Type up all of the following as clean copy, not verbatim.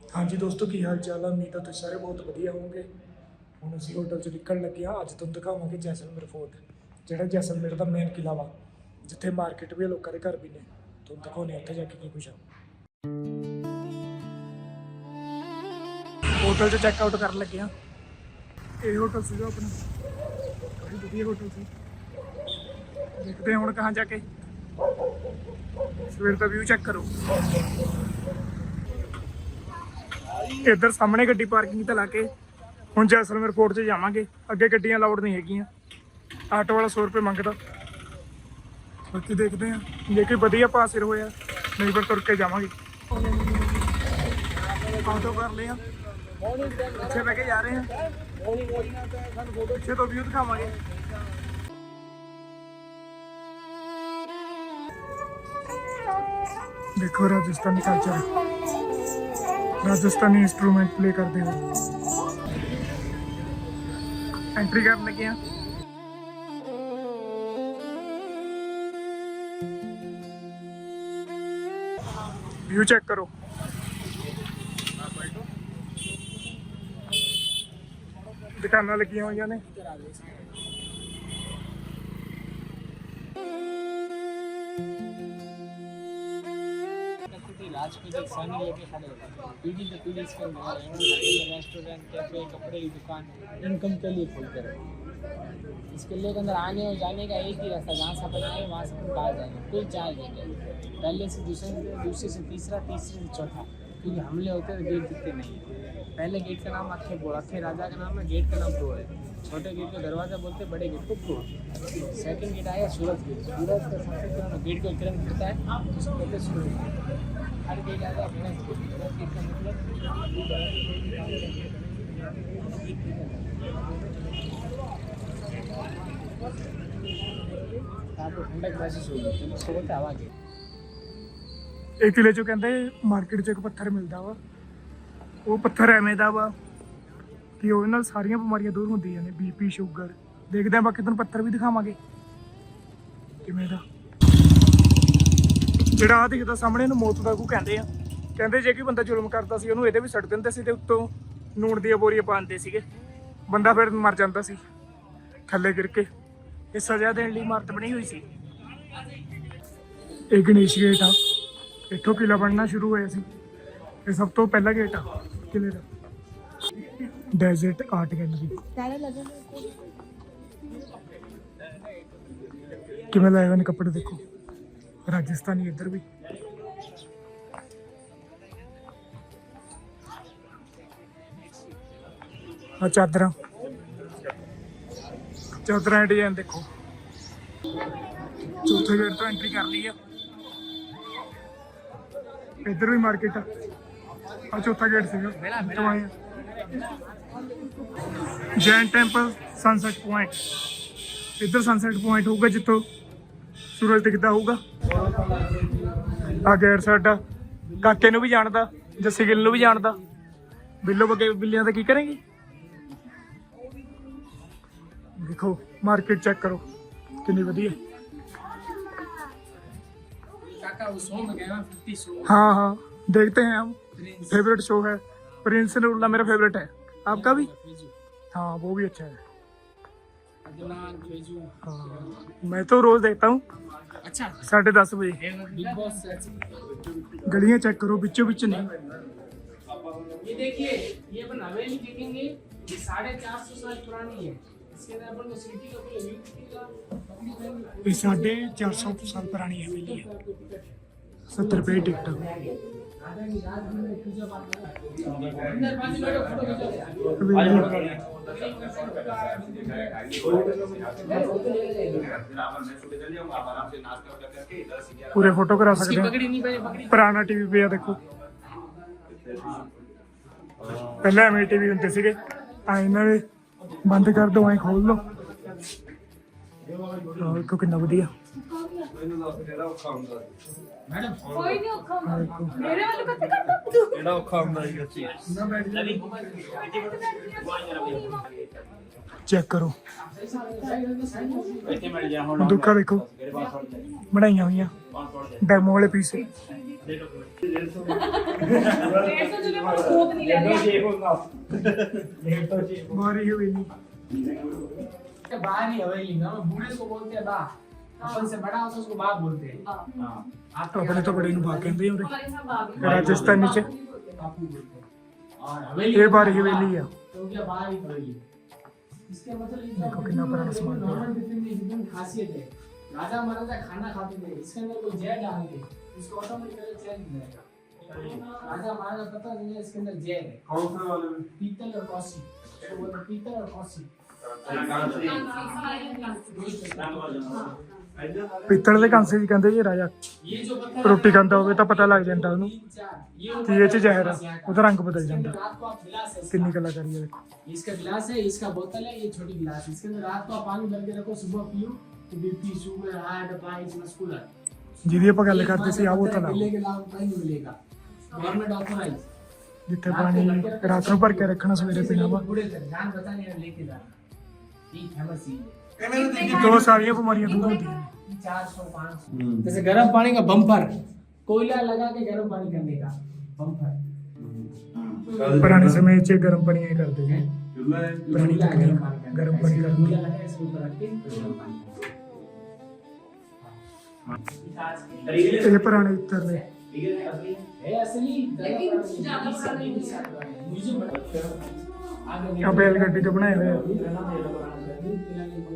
हाँ जी दोस्तों, की हाल चाल है। उम्मीद है तुम सारे बहुत वधिया होवोगे। हुण असीं होटल च निकलण लगे हाँ। अज तुहानूं दिखावांगे जैसलमेर फोर्ट, जिहड़ा जैसलमेर का मेन किला वा, जिथे मार्केट भी है, लोगों के घर भी ने। तुहानूं दिखाउने उत्थे जाके की कुछ आ। होटल च चैकआउट कर लगे हाँ। ये होटल सीगा अपना, काफ़ी वधिया होटल सी। देखते हैं हुण कहाँ जाके। सवेर का व्यू चेक करो। इधर सामने गड्डी पार्किंग ते लाके हुण जैसलमेर फोर्ट च जावांगे। अगे गड्डियां अलाउड नहीं हैगियां। आटो वाला 100 रुपये मंगदा। बाकी देखते हैं जे कोई वधिया पासिर होया, नहीं फिर तुर के जावांगे। आटो कर लिया, पीछे बह के जा रहे हैं। पीछे तो व्यू दिखावांगे। देखो Rajasthani culture, Rajasthani instrument play करते हो। एंट्री कर लगे हैं। व्यू चेक करो। दुकाना लगी हुई ने। राजपूत सानी लेके खड़े होते, पीढ़ी तो पीढ़ी इसके रेस्टोरेंट, कैफे, कपड़े की दुकान इनकम के लिए खोलते रहे। इस किले के अंदर आने और जाने का एक ही रास्ता, जहाँ से अपन आए वहाँ से अपन बाहर जाएंगे। कोई चार्ज नहीं है। पहले से दूसरे से तीसरा, तीसरे से चौथा, क्योंकि हमले होते हैं तो गेट दिखते नहीं है। पहले गेट का नाम अखे राजा का नाम है, गेट का नाम प्रो है। छोटे गेट को दरवाजा बोलते, बड़े गेट को प्रो। सेकंड गेट आया सूरज गेट। सूरज का सबसे किरण, गेट को किरण गिरता है, उसको कहते हैं सूरज गेट। हर गेट आता है अपना गेट का मतलब। आपको ठंडक महसूस होगी, उसको बोलते हवा गेट। एक किले चो कहते मार्केट च एक पत्थर मिलता वा। वो पत्थर एवें दा वा कि ਉਹਦੇ ਨਾਲ ਸਾਰੀਆਂ ਬਿਮਾਰੀਆਂ ਦੂਰ ਹੁੰਦੀਆਂ ਨੇ। BP sugar. ਦੇਖਦੇ ਹਾਂ ਬਾਕੀ ਤੁਹਾਨੂੰ ਪੱਥਰ ਵੀ ਦਿਖਾਵਾਂਗੇ ਕਿਵੇਂ ਦਾ। ਜਿਹੜਾ ਆ ਦਿਖਦਾ ਸਾਹਮਣੇ ਨੂੰ ਮੌਤ ਦਾ ਖੂਹ ਕਹਿੰਦੇ ਆ। ਕਹਿੰਦੇ ਜੇ ਕੋਈ ਬੰਦਾ ਜ਼ੁਲਮ ਕਰਦਾ ਸੀ ਉਹਨੂੰ ਇਹਦੇ ਵੀ ਸੱਟ ਦਿੰਦੇ ਸੀ ਤੇ ਉੱਤੋਂ ਨੂਣ ਦੀਆਂ ਬੋਰੀਆਂ ਪਾਉਂਦੇ ਸੀਗੇ। ਬੰਦਾ ਫਿਰ ਮਰ ਜਾਂਦਾ ਸੀ ਥੱਲੇ ਗਿਰ ਕੇ। ਇਹ ਸਜ਼ਾ ਦੇਣ ਲਈ ਇਮਾਰਤ ਬਣੀ ਹੋਈ ਸੀ। ਇਹ ਗਣੇਸ਼ ਗੇਟ ਆ। ਇੱਥੋਂ ਕਿਲਾ ਬਣਨਾ ਸ਼ੁਰੂ ਹੋਇਆ ਸੀ। ਇਹ ਸਭ ਤੋਂ ਪਹਿਲਾ ਗੇਟ ਆ ਕਿਲੇ ਦਾ। डेजर्ट आर्ट गैलरी किमें लाए हुए कपड़े देखो। राजस्थानी इधर भी। चादर चादर डिजाइन देखो। चौथे गेट तो एंट्री कर ली है। इधर भी मार्केट आ। चौथा गेट से जैन टेंपल सनसेट पॉइंट। इधर सनसेट पॉइंट होगा जितों सूरज दिखता होगा। आ गेट साडा काके नूं भी जानदा, जस्सी गिल नूं भी जानदा। बिल्लो बगे बिल्लियां दा की करेंगे। देखो मार्केट चेक करो कितनी वधिया। हाँ हाँ देखते हैं हम। फेवरेट शो है प्रिंस नूरुल्लाह, मेरा फेवरेट है। आपका भी? हाँ वो भी अच्छा है। हाँ मैं तो रोज देखता हूँ। अच्छा 10:30 बजे। गलियां चेक करो, बिचों बिच नहीं। ये देखिए, ये अपन हवेली देखेंगे, ये 450 साल पुरानी है। इसके अंदर अपन को सिटी का कोई व्यू दिखेगा। ये 450 साल पुरानी हवेली है। 70 रुपये टिकट। पूरे फोटो करा सकते हैं। पुराना टीवी पे है देखो। पहले एवं टीवी होंगे सीगे, इन्होंने बंद कर दो, आई खोल लो। देखो कितना वधिया। चेक करो दुखा देखो बनाई हुई डेमो वाले पीस। बारी हवेली बाहर ही हवेली ना, बूढ़े को बोलते हैं बा, अपन से बड़ा होता है उसको बाप बोलते हैं। आप अपने तो बड़े नु बा कहंदे होरे राजस्थान नीचे बापू बोलते हैं। और हवेली ये बारी हवेली है। तो क्या बाहर ही हवेली। इसके मतलब देखो कितना पुराना सामान है। नॉर्मल टिफिन में जितनी खासियत है, राजा महाराजा खाना खाते थे, इसके अंदर कोई जहर डालेंगे इसको ऑटोमेटिकली चेंज हो जाएगा। राजा महाराजा पता नहीं है इसके अंदर जहर है। कौन से वाले में? पीतल और कौसी, तो वो तो पीतल और कौसी। ਪਿੱਤਲ ਦੇ ਕਾਂਸੇ ਦੀ ਕਹਿੰਦੇ ਜੀ ਰਾਜਾ ये जो पत्थर ਰੋਟੀ ਖਾਂਦਾ ਹੋਵੇ ਤਾਂ ਪਤਾ ਲੱਗ ਜਾਂਦਾ ਉਹਨੂੰ तीन चार ये ਕਿ ਇਹ ਚ ਜ਼ਹਿਰ ਆ ਉਹਦਾ ਰੰਗ ਬਦਲ ਜਾਂਦਾ रात को आप गिलास है ਕਿੰਨੀ ਕਲਾਕਾਰੀ ਹੈ ਦੇਖੋ ये इसका गिलास है, इसका बोतल है, ये छोटी गिलास है। इसके अंदर रात को आप पानी भर के रखो, सुबह पियो तो BP sugar heart price muscular ਜਿਹਦੀ ਆਪਾਂ ਗੱਲ ਕਰਦੇ ਸੀ ਆ ਬੋਤਲ ਆ मिलेगा लाभ कहीं नहीं मिलेगा, गवर्नमेंट ऑथराइज। ਜਿੱਥੇ ਪਾਣੀ ਰਾਤ ਨੂੰ ਭਰ ਕੇ ਰੱਖਣਾ ਸਵੇਰੇ ਪੀਣਾ ਵਾ बूढ़े तक जान बताने और लेके जाना, ये फेमस चीज है। ਦੋ ਸਾਰੀਆਂ ਬਿਮਾਰੀਆਂ ਦੂਰ ਹੁੰਦੀਆਂ ਨੇ 400 500 जैसे गर्म पानी का बम्पर, कोयला लगा के गर्म पानी करने का बम्पर। ਪੁਰਾਣੇ ਸਮੇਂ 'ਚ ਗਰਮ ਪਾਣੀ ਇਹ ਕਰਦੇ ਸੀ चूल्हा है। ਪੁਰਾਣੀ ਤਕਨੀਕ ਗਰਮ ਪਾਣੀ ਕਰਦੇ कोयला लगा इसके ऊपर रख के गर्म पानी। ਇਹ ਪੁਰਾਣੇ ਇੱਤਰ ਨੇ है असली, लेकिन ज्यादा बड़ा नहीं है। मुझे बड़ा आगे ਆ बैल ਗੱਡੀ ਤੋਂ ਬਣਾਏ ਹੋਏ ਆ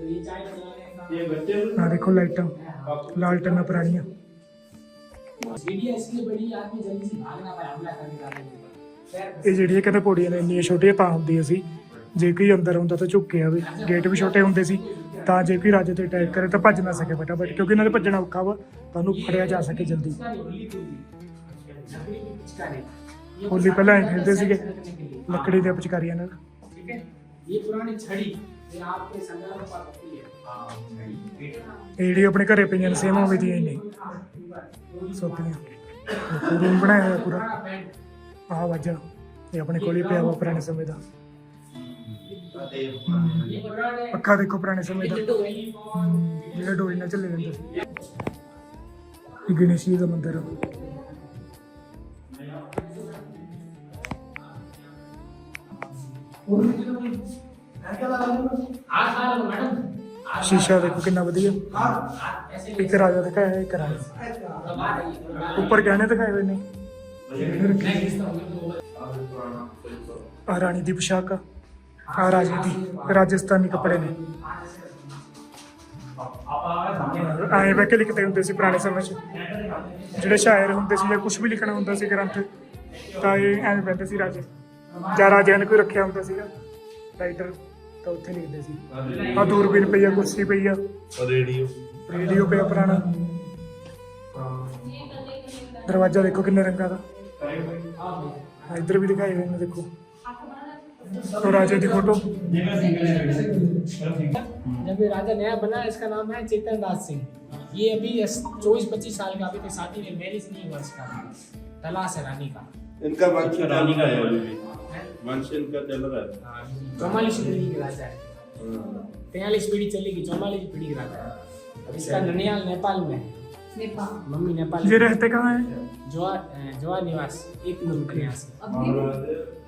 ये चाय बनाने का ये बच्चे ਆ ਦੇਖੋ ਲਾਈਟਾਂ ਲਾਲਟਨਾਂ ਪੁਰਾਣੀਆਂ मीडिया इसलिए बड़ी आदमी जल्दी से भाग ना पाए हमला करने का। ਇਹ ਜਿਹੜੀਆਂ ਕਹਿੰਦੇ ਪੌੜੀਆਂ ਨੇ ਇੰਨੀਆਂ ਛੋਟੀਆਂ ਤਾਂ ਹੁੰਦੀਆਂ ਸੀ ਜੇ ਕੋਈ ਅੰਦਰ ਹੁੰਦਾ ਤਾਂ ਝੁੱਕ ਕੇ ਆਵੇ ਗੇਟ ਵੀ ਛੋਟੇ ਹੁੰਦੇ ਸੀ ਤਾਂ ਜੇ ਕੋਈ ਰਾਜੇ ਤੇ ਅਟੈਕ ਕਰੇ ਤਾਂ ਭੱਜ ਨਾ ਸਕੇ ਫਟਾਫਟ ਕਿਉਂਕਿ ਇਹਨਾਂ ਦੇ ਭੱਜਣਾ ਔਖਾ ਵਾ ਤਾਂ ਉਹਨੂੰ ਫੜਿਆ ਜਾ ਸਕੇ ਜਲਦੀ ਹੋਲੀ ਪਹਿਲਾਂ ਐਂ ਖੇਡਦੇ ਸੀਗੇ ਲੱਕੜੀ ਦੇ ਪਿਚਕਾਰੀਆਂ ਨਾਲ ठीक है, ये पुरानी छड़ी ये आपके संग्रह में पास होती है। ਇਹ ਜਿਹੜੀ ਆਪਣੇ ਘਰੇ ਪਈਆਂ ਨੇ ਸੇਮ ਉਵੇਂ ਦੀਆਂ ਹੀ ਨੇ ਸੋਤੀਆਂ ਰੂਮ ਬਣਾਇਆ ਹੋਇਆ ਪੂਰਾ पुराना पेंट, ਆਹ ਵਾਜਾ ਇਹ ਆਪਣੇ ਕੋਲ ਹੀ ਪਿਆ ਵਾ ਪੁਰਾਣੇ ਸਮੇਂ ਦਾ ये पुराने ਪੱਖਾ ਦੇਖੋ ਪੁਰਾਣੇ ਸਮੇਂ ਦਾ टेलीफोन, ਜਿਹੜਾ ਡੋਰੀ ਨਾਲ ਚੱਲੇ ਜਾਂਦੇ ਸੀ ਇਹ ਗਣੇਸ਼ ਜੀ ਦਾ ਮੰਦਿਰ ਆ मैडम ਸ਼ੀਸ਼ਾ ਦੇਖੋ ਕਿੰਨਾ ਵਧੀਆ ऐसे ਇੱਕ ਰਾਜਾ ਦਿਖਾਇਆ ਹੈ, ਇੱਕ ਰਾਣੀ ਉੱਪਰ ਗਹਿਣੇ ਦਿਖਾਏ ਹੋਏ ਨੇ ਆ ਰਾਣੀ ਦੀ ਪੋਸ਼ਾਕ ਆ ਰਾਜੇ ਦੀ ਰਾਜਸਥਾਨੀ ਕੱਪੜੇ ਨੇ ਆਏ ਬਹਿ ਕੇ ਲਿਖਦੇ ਹੁੰਦੇ ਸੀ ਪੁਰਾਣੇ ਸਮੇਂ 'ਚ ਜਿਹੜੇ ਸ਼ਾਇਰ ਹੁੰਦੇ ਸੀ ਜਾਂ ਕੁਝ ਵੀ ਲਿਖਣਾ ਹੁੰਦਾ ਸੀ ਗ੍ਰੰਥ ਤਾਂ ਇਹ ਐਵੇਂ ਬਹਿੰਦੇ ਸੀ ਰਾਜੇ ਜਾਂ ਰਾਜਿਆਂ ਨੇ ਕੋਈ ਰੱਖਿਆ ਹੁੰਦਾ ਸੀਗਾ ਰਾਈਟਰ ਤਾਂ ਉੱਥੇ ਲਿਖਦੇ ਸੀ ਆ ਦੂਰਬੀਨ ਪਈ ਆ ਕੁਰਸੀ ਪਈ ਆ रेडियो ਰੇਡੀਓ ਪਿਆ ਪੁਰਾਣਾ ਦਰਵਾਜ਼ਾ ਦੇਖੋ ਕਿੰਨੇ ਰੰਗਾਂ ਦਾ ਆ ਇੱਧਰ ਵੀ ਦਿਖਾਏ ਹੋਏ ਨੇ ਦੇਖੋ ਉਹ ਰਾਜੇ ਦੀ ਫੋਟੋ जब ये राजा नया बना, इसका नाम है चेतन दास सिंह। ये अभी 24-25 साल का, अभी तो शादी में मैरिज नहीं हुआ इसका। तलाश है रानी का। इनका वंश रानी का है अभी भी हैं? वंश इनका चल रहा है 44 पीढ़ी के राजा है। 43 पीढ़ी चलेगी, 44 पीढ़ी के राजा है। अब इसका ननियाल नेपाल में है, नेपाल मम्मी नेपाल ये में। रहते कहाँ है जवाहर निवास 1 किलोमीटर यहाँ से। अब भी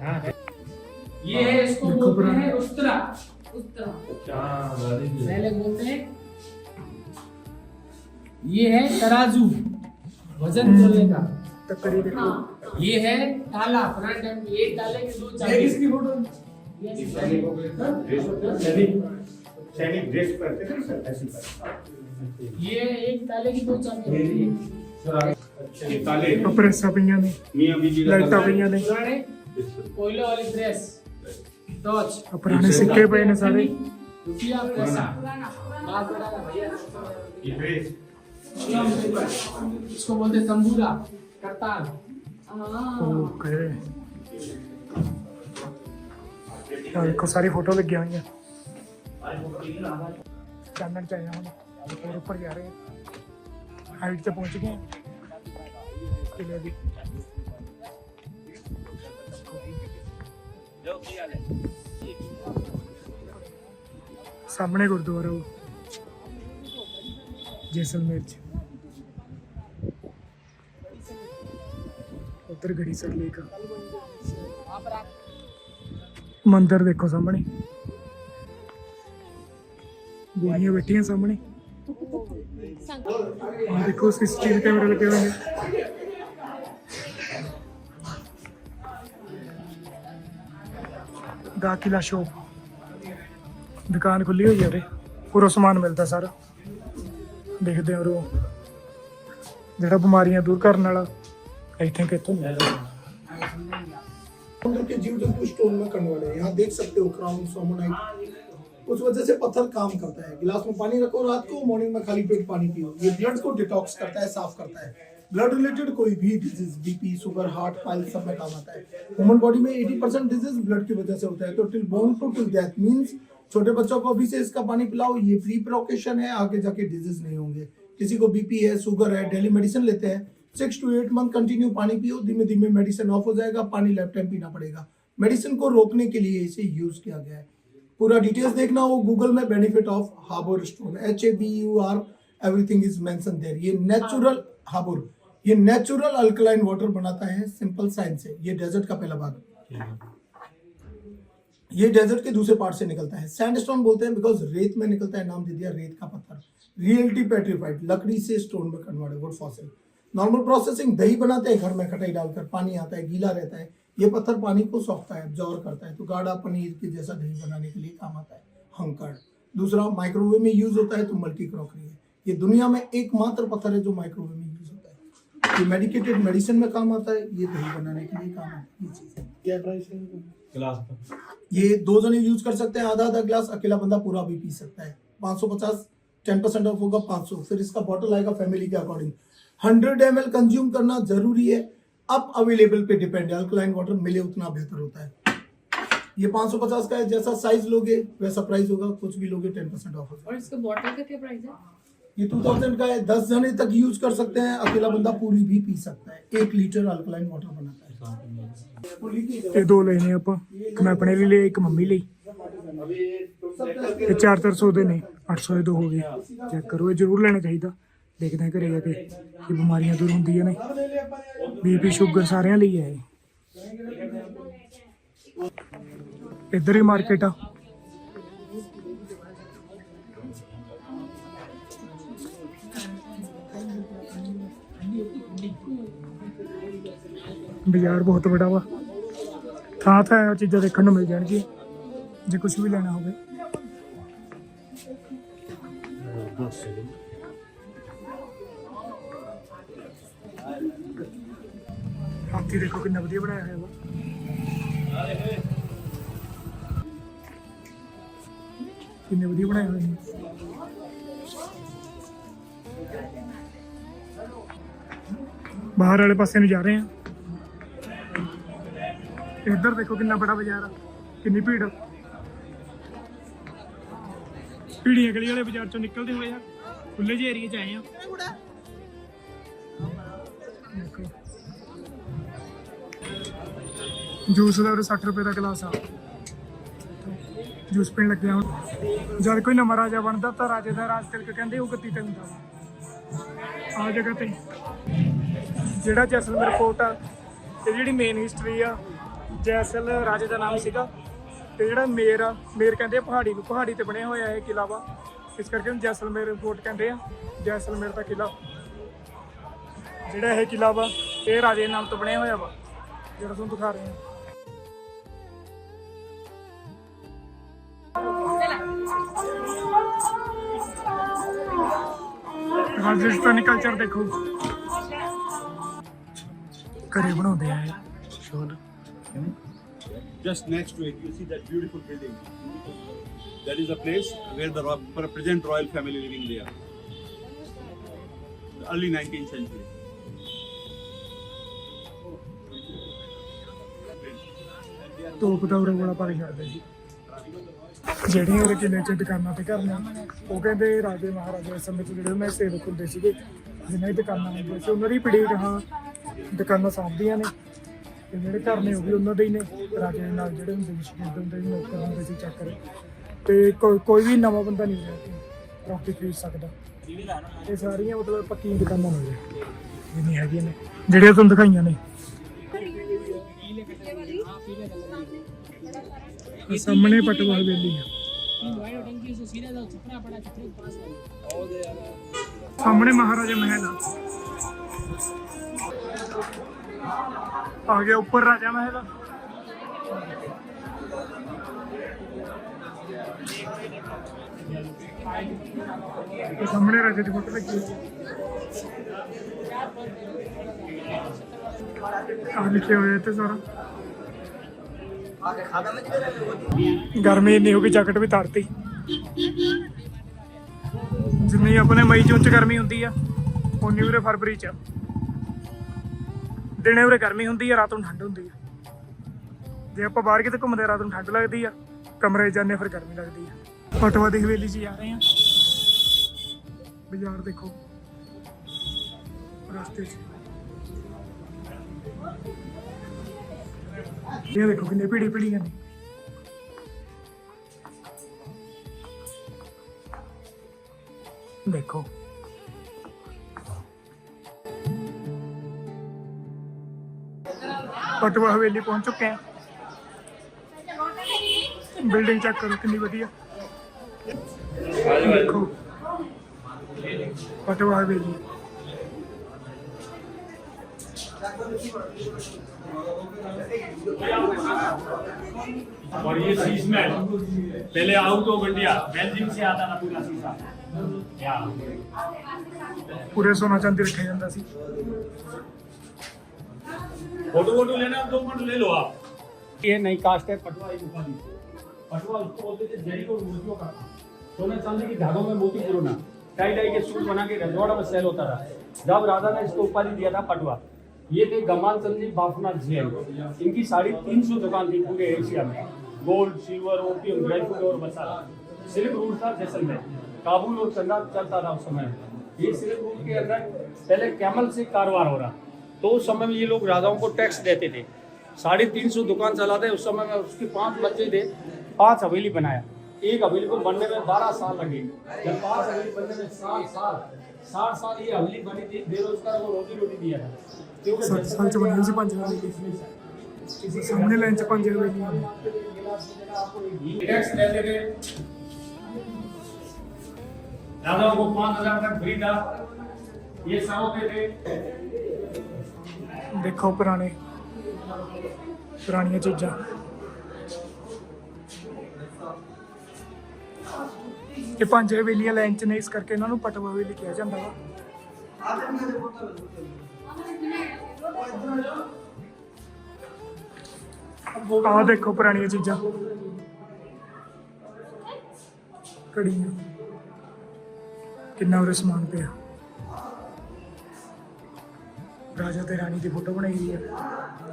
हाँ है। ये है, इसको देखो बोलते पुराना। हैं उस्तरा। उत्तरा अच्छा रानी जी। पहले बोलते हैं ये है तराजू, वजन तोलने का। टक्करी देखो ये है ताला, पुराने टाइम में एक ताले के 2 चाबी। इसकी फोटो सैनिक ड्रेस पहनते थे सर ऐसी पर ये एक ताले की 2 चाबी होती है। ये ताले ਉਹ ਪ੍ਰੈਸਾਂ ਪਈਆਂ ਨੇ मियां बीवी का ਲਾਈਟਾਂ ਪਈਆਂ ਨੇ पुराने कोयले वाली प्रेस, टॉर्च, ਆ ਪੁਰਾਣੇ ਸਿੱਕੇ ਪਏ ਨੇ ਸਾਰੇ रुपया पैसा, पुराना पुराना बात बड़ा ना भैया। ये ड्रेस इसको बोलते हैं तंबूरा, करताल। ਓਕੇ ਆ ਦੇਖੋ ਸਾਰੀ ਫੋਟੋ ਲੱਗੀਆਂ ਹੋਈਆਂ ਚਾਨਣ ਚ ਆਇਆ ਹੁਣ ਹੋਰ ਉੱਪਰ ਜਾ ਰਹੇ ਹਾਂ ਹਾਈਟ ਤੇ ਪਹੁੰਚ ਗਏ ਹਾਂ ਕਿਲੇ ਦੀ ਸਾਹਮਣੇ ਗੁਰਦੁਆਰਾ ਉਹ ਜੈਸਲਮੇਰ ਚ ਇੱਧਰ ਗੜੀ ਸਰ ਲੇਕ वहाँ पर आप ਮੰਦਿਰ ਦੇਖੋ ਸਾਹਮਣੇ, ਗੋਲੀਆਂ ਬੈਠੀਆਂ ਸਾਹਮਣੇ। ਆਹ ਦੇਖੋ CCTV ਕੈਮਰੇ ਲੱਗੇ ਹੋਏ ਨੇ। दाखिला शॉप दुकान खुली हुई है उरे, पूरा सामान मिलता सारा। देखते हैं जो बीमारियां दूर करने वाला आई थिंक इतों समुद्र के जीव जंतु स्टोन में करने वाले हैं। यहाँ देख सकते हो क्राउन सोमोनाइट। उस वजह से पत्थर काम करता है। गिलास में पानी रखो रात को, मॉर्निंग में खाली पेट पानी पियो। ये ब्लड को डिटॉक्स करता है, साफ करता है। ब्लड रिलेटेड कोई भी disease, BP, sugar, heart, piles सब में काम आता है। ह्यूमन बॉडी में 80% डिजीज ब्लड की वजह से होता है। तो till born to till death means छोटे बच्चों को अभी से इसका पानी पिलाओ, ये प्री प्रिकॉशन है, आगे जाके डिजीज नहीं होंगे। किसी को बीपी है, शुगर है, डेली मेडिसिन लेते हैं, 6 to 8 मंथ कंटिन्यू पानी पियो, धीमे धीमे मेडिसिन ऑफ हो जाएगा, पानी लाइफ टाइम पीना पड़ेगा। मेडिसिन को रोकने के लिए इसे यूज किया गया है। पूरा डिटेल्स देखना हो गूगल में, benefit of Habur stone, HABUR, everything is mention there. ये नेचुरल हाबोर, ये नेचुरल अल्कलाइन वाटर बनाता है, सिंपल साइंस है। ये डेजर्ट का पहला भाग, ये डेजर्ट के दूसरे पार्ट से निकलता है। सैंडस्टोन बोलते हैं बिकॉज रेत में निकलता है, नाम दे दिया रेत का पत्थर। रियलिटी पेट्रीफाइड, लकड़ी से स्टोन में convert, would fossil. Normal processing, दही बनाते हैं घर में, खटाई डालकर, पानी आता है, गीला रहता है। ये पत्थर पानी को सोखता है, अब्जॉर्ब करता है, तो गाढ़ा पनीर के जैसा दही बनाने के लिए काम आता है। हंकड़। दूसरा माइक्रोवेव में यूज होता है, तो मल्टी क्रॉकरी है। ये दुनिया में एकमात्र पत्थर है जो माइक्रोवेव में यूज होता है। ये मेडिकेटेड मेडिसिन में काम आता है, ये दही बनाने के लिए काम आता है। ये चीज है। क्या प्राइस है गिलास का? ये 2 जने यूज कर सकते हैं, आधा आधा गिलास, अकेला बंदा पूरा भी पी सकता है। 550, 10% ऑफ होगा 500। फिर इसका बॉटल आएगा फैमिली के अकॉर्डिंग। 100 ml कंज्यूम करना जरूरी है। अब अवेलेबल पे डिपेंड है, अल्कलाइन वाटर मिले उतना बेहतर होता है। ये 550 का है, जैसा साइज लोगे वैसा प्राइस होगा, कुछ भी लोगे 10% ऑफ होगा। और इसका बॉटल का क्या प्राइस है? ये 2000 का है, 10 जने तक यूज कर सकते हैं, अकेला बंदा पूरी भी पी सकता है। 1 लीटर अल्कलाइन वाटर बनाता है। ये 2 लेने ਆਪਾਂ, ਇੱਕ ਮੈਂ ਆਪਣੇ ਲਈ ਲਿਆ, ਇੱਕ ਮੰਮੀ ਲਈ। ਇਹ 400 ਦੇ ਨੇ, 800 ਦੇ 2 ਹੋ ਗਏ। ਚੈੱਕ ਕਰੋ, ਇਹ ਜ਼ਰੂਰ ਲੈਣਾ ਚਾਹੀਦਾ। ਦੇਖਦੇ ਹਾਂ ਘਰੇ ਜਾ ਕੇ ਕਿ ਬਿਮਾਰੀਆਂ ਦੂਰ ਹੁੰਦੀਆਂ ਨੇ। BP ਸ਼ੂਗਰ ਸਾਰਿਆਂ ਲਈ ਹੈ ਇਹ। ਇੱਧਰ ਹੀ ਮਾਰਕੀਟ ਆ। ਬਾਜ਼ਾਰ ਬਹੁਤ ਬੜਾ ਵਾ, ਥਾਂ ਥਾਂ ਚੀਜ਼ਾਂ ਦੇਖਣ ਨੂੰ ਮਿਲ ਜਾਣਗੀਆਂ ਜੇ ਕੁਝ ਵੀ ਲੈਣਾ ਹੋਵੇ। ਹਾਥੀ ਦੇਖੋ ਕਿੰਨਾ ਵਧੀਆ ਬਣਾਇਆ ਹੋਇਆ ਵਾ। ਕਿੰਨੇ ਵਧੀਆ ਬਣਾਏ ਹੋਏ ਨੇ। ਬਾਹਰ ਵਾਲੇ ਪਾਸੇ ਨੂੰ ਜਾ ਰਹੇ ਹਾਂ। ਇੱਧਰ ਦੇਖੋ ਕਿੰਨਾ ਬੜਾ ਬਾਜ਼ਾਰ ਆ, ਕਿੰਨੀ ਭੀੜ। ਭੀੜੀਆਂ ਗਲੀ ਵਾਲੇ ਬਾਜ਼ਾਰ ਚੋਂ ਨਿਕਲਦੇ ਹੋਏ ਆ ਖੁੱਲੇ ਜਿਹੇ ਏਰੀਏ 'ਚ ਆਏ ਆ। ਦੇਖੋ ਜੂਸ ਦਾ 60 ਰੁਪਏ ਦਾ ਗਲਾਸ ਆ। ਜੂਸ ਪੀਣ ਲੱਗਿਆ ਹੁਣ। ਜਦ ਕੋਈ ਨਵਾਂ ਰਾਜਾ ਬਣਦਾ ਤਾਂ ਰਾਜੇ ਦਾ ਰਾਜ ਤਿਲਕ ਕਹਿੰਦੇ ਉਹ ਗੱਦੀ ਤੇ ਹੁੰਦਾ ਵਾ। ਆ ਜਗ੍ਹਾ ਤੇ ਜਿਹੜਾ ਜੈਸਲਮੇਰ ਫੋਰਟ ਆ, ਤੇ ਜਿਹੜੀ ਮੇਨ ਹਿਸਟਰੀ ਆ, ਜੈਸਲ ਰਾਜੇ ਦਾ ਨਾਮ ਸੀਗਾ। ਤੇ ਜਿਹੜਾ ਮੇਰ ਕਹਿੰਦੇ ਆ ਪਹਾੜੀ ਨੂੰ, ਪਹਾੜੀ ਤੇ ਬਣਿਆ ਹੋਇਆ ਇਹ ਕਿਲਾ ਵਾ, ਇਸ ਕਰਕੇ ਉਹਨੂੰ ਜੈਸਲਮੇਰ ਫੋਰਟ ਕਹਿੰਦੇ ਆ। ਜੈਸਲਮੇਰ ਦਾ ਕਿਲਾ, ਜਿਹੜਾ ਇਹ ਕਿਲਾ ਵਾ ਇਹ ਰਾਜੇ ਦੇ ਨਾਮ ਤੋਂ ਬਣਿਆ ਹੋਇਆ ਵਾ, ਜਿਹੜਾ ਤੁਹਾਨੂੰ ਦਿਖਾ ਰਹੇ ਹਾਂ। ਰਾਜਸਥਾਨੀ ਕਲਚਰ ਦੇਖੋ, ਘਰੇ ਬਣਾਉਂਦੇ ਆ ਇਹ ਸ਼ੋਲ। Just next to it, you see that beautiful building. That is a place where the present royal family living there. The early 19th century. ਤੋਪ ਦਾ ਉਰੇ ਬੜਾ ਪਾ ਕੇ ਛੱਡਦੇ ਸੀ। ਜਿਹੜੀਆਂ ਉਹਦੇ ਕਿਲੇ 'ਚ ਦੁਕਾਨਾਂ ਤੇ ਘਰ ਨੇ, ਉਹ ਕਹਿੰਦੇ ਰਾਜੇ ਮਹਾਰਾਜੇ ਸਮੇਂ 'ਚ ਜਿਹੜੇ ਉਹਨਾਂ ਦੇ ਸੇਵਕ ਹੁੰਦੇ ਸੀਗੇ, ਜਿਨ੍ਹਾਂ ਦੀ ਦੁਕਾਨਾਂ ਹੁੰਦੀਆਂ ਸੀ, ਉਹਨਾਂ ਦੀ ਪੀੜ੍ਹੀ ਗਾਹਾਂ ਦੁਕਾਨਾਂ ਸਾਂਭਦੀਆਂ ਨੇ। ਤੇ ਜਿਹੜੇ ਘਰ ਨੇ ਉਹ ਵੀ ਉਹਨਾਂ ਦੇ ਹੀ ਨੇ। ਰਾਜੇ ਦੇ ਨਾਲ ਜਿਹੜੇ ਹੁੰਦੇ ਸੀ, ਸ਼ਗਿਰਦ ਹੁੰਦੇ ਸੀ, ਨੌਕਰ ਹੁੰਦੇ ਸੀ, ਚਾਕਰ। ਤੇ ਕੋਈ ਵੀ ਨਵਾਂ ਬੰਦਾ ਨਹੀਂ ਹੈ ਪ੍ਰੋਪਰਟੀ ਖਰੀਦ ਸਕਦਾ। ਇਹ ਸਾਰੀਆਂ ਮਤਲਬ ਪੱਕੀਆਂ ਦੁਕਾਨਾਂ ਨੇ, ਜਿੰਨੀ ਹੈਗੀਆਂ ਨੇ ਜਿਹੜੀਆਂ ਤੁਹਾਨੂੰ ਦਿਖਾਈਆਂ ਨੇ। हाँ पीले कलर की सामने पटवा हवेली है, तीन वाइट टंकी से सीधा जाओ, छपरा पड़ा, छपरे के पास वाली। सामने महाराजा महल है। आ गया ऊपर राजा महल। तो सामने राजा की फोटो लगी है। लिखे हुए थे सारा। गर्मी इन्नी होगी, जैकेट भी तारती। जिन्नी अपने मई जून च गर्मी होंदी है, उन्नी उरे फरवरी च दिने उरे गर्मी होंदी है, रात ਨੂੰ ठंड होंदी है। जे आप बाहर किते घूमते रात ਨੂੰ ठंड लगती है, कमरे जाने फिर गर्मी लगती है। पटवा की हवेली च जा रहे हैं। बाजार देखो रास्ते च, ये देखो कितनी भीड़ी भीड़ियां ने। देखो पटवा हवेली पहुंच चुके हैं। बिल्डिंग चेक करो कितनी बढ़िया। देखो पटवा हवेली। और ये शीश में पहले आउट ऑफ इंडिया बेल्जियम से आता था पूरा शीशा। क्या पूरे सोना चांदी रखे जाता सी। फोटो लेना 2 मिनट ले लो आप। ये नई कास्ट है पटवा, एक उपाधि। पटवा उसको बोलते थे जरी और मोतियों का। सोना चांदी के धागों में मोती पुरोना, टाई के सूट बना के रजवाड़ा में सेल होता था। जब राजा ने इसको उपाधि दिया था पटवा। ये थे गमान चंद जी बाफनाथ जैन। इनकी 350 दुकान थी पूरे एशिया में। Gold, silver, opium, dry fruit और मसाला। सिल्क रूट था जैसलमेर, काबुल और चंदा चलता था उस समय। ये सिल्क रूट के अंदर पहले कैमल से कारोबार हो रहा, तो उस समय में ये लोग राजाओं को टैक्स देते थे। 350 दुकान चलाते। उस समय में उसके 5 बच्चे थे, 5 हवेली बनाया। एक हवेली को बनने में 12 साल लगे। जब 5 हवेली बनने में 60 साल ये हवेली बनी थी। बेरोजगार को रोटी दिया था। 60 साल च बनी सी 5 हवेली। सामने लाइन च 5 हवेली। टैक्स देते थे राजाओं को। 5000 तक फ्री था। ये सब होते थे। देखो पुरानियां चीज़ां। ये 5 हवेलियां लाइन च ने, इस करके इन्हों पटवा हवेली कहा जाता है। आ देखो पुरानियां चीज़ां, घड़ियां, कितना उरे समान पे। राजा ते रानी की फोटो बनाई गई है,